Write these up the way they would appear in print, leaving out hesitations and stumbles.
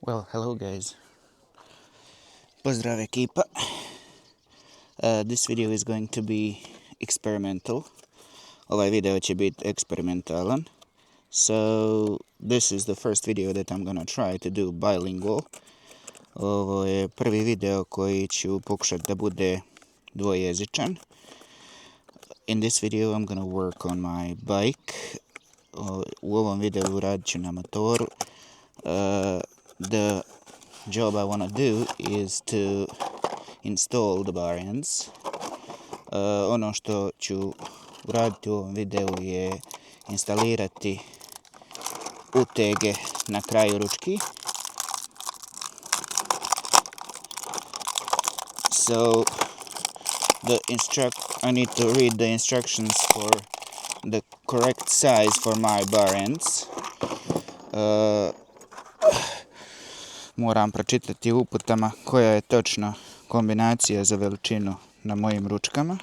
Well, hello guys. Pozdrav ekipa. This video is going to be experimental. Ovaj video će biti eksperimentalan. So, this is the first video that I'm gonna try to do bilingual. Ovo je prvi video koji ću pokušati da bude dvojezičan. In this video I'm gonna work on my bike. U ovom videu radit ću na motoru. The job I want to do is to install the bar ends. Ono što ću uraditi u ovom videu je instalirati utege na kraju ručki. So I need to read the instructions for the correct size for my bar ends. Moram pročitati u uputama koja je točno kombinacija za veličinu na mojim ručkama.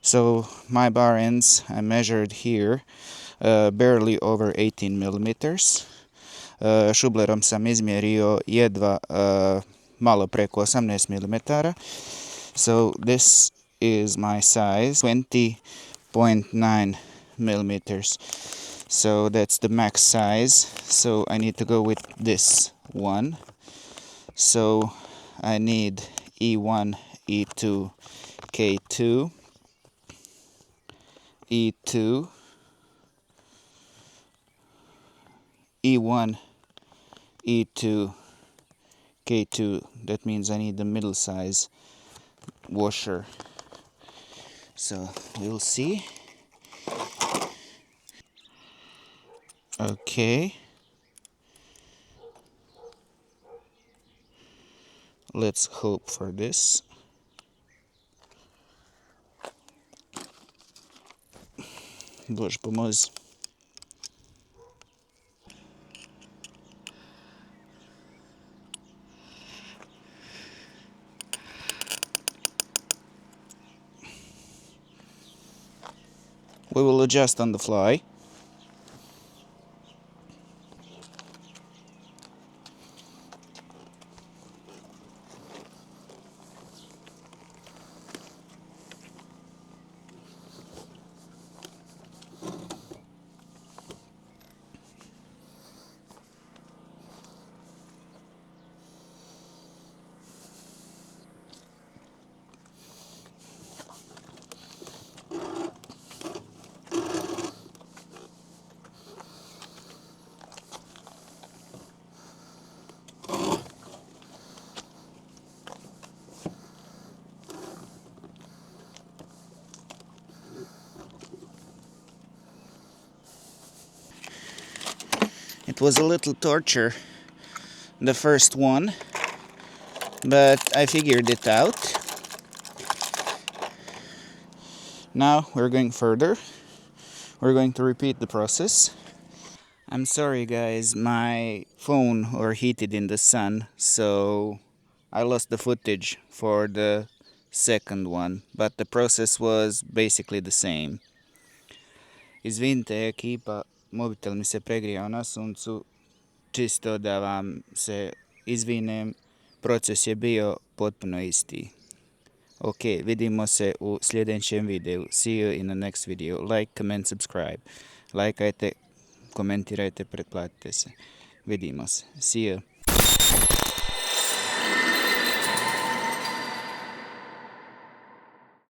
So my bar ends I measured here barely over 18 millimeters. Šublerom sam izmjerio jedva malo preko 18 milimetara. So this is my size, 20.9 millimeters. So that's the max size. So I need to go with this one. So I need E1, E2, K2, E2, E1, E2, K2. That means I need the middle size washer. So we'll see. Okay. Let's hope for this. Bože pomozi. We will adjust on the fly. It was a little torture, the first one, but I figured it out. Now we're going further. We're going to repeat the process. I'm sorry guys, my phone overheated in the sun, so I lost the footage for the second one, but the process was basically the same. Izvinite ekipa, mobitel mi se pregrijao na suncu, čisto da vam se izvinem, proces je bio potpuno isti. Ok, vidimo se u sljedećem videu. See you in the next video. Like, comment, subscribe. Lajkajte, komentirajte, pretplatite se. Vidimo se. See you.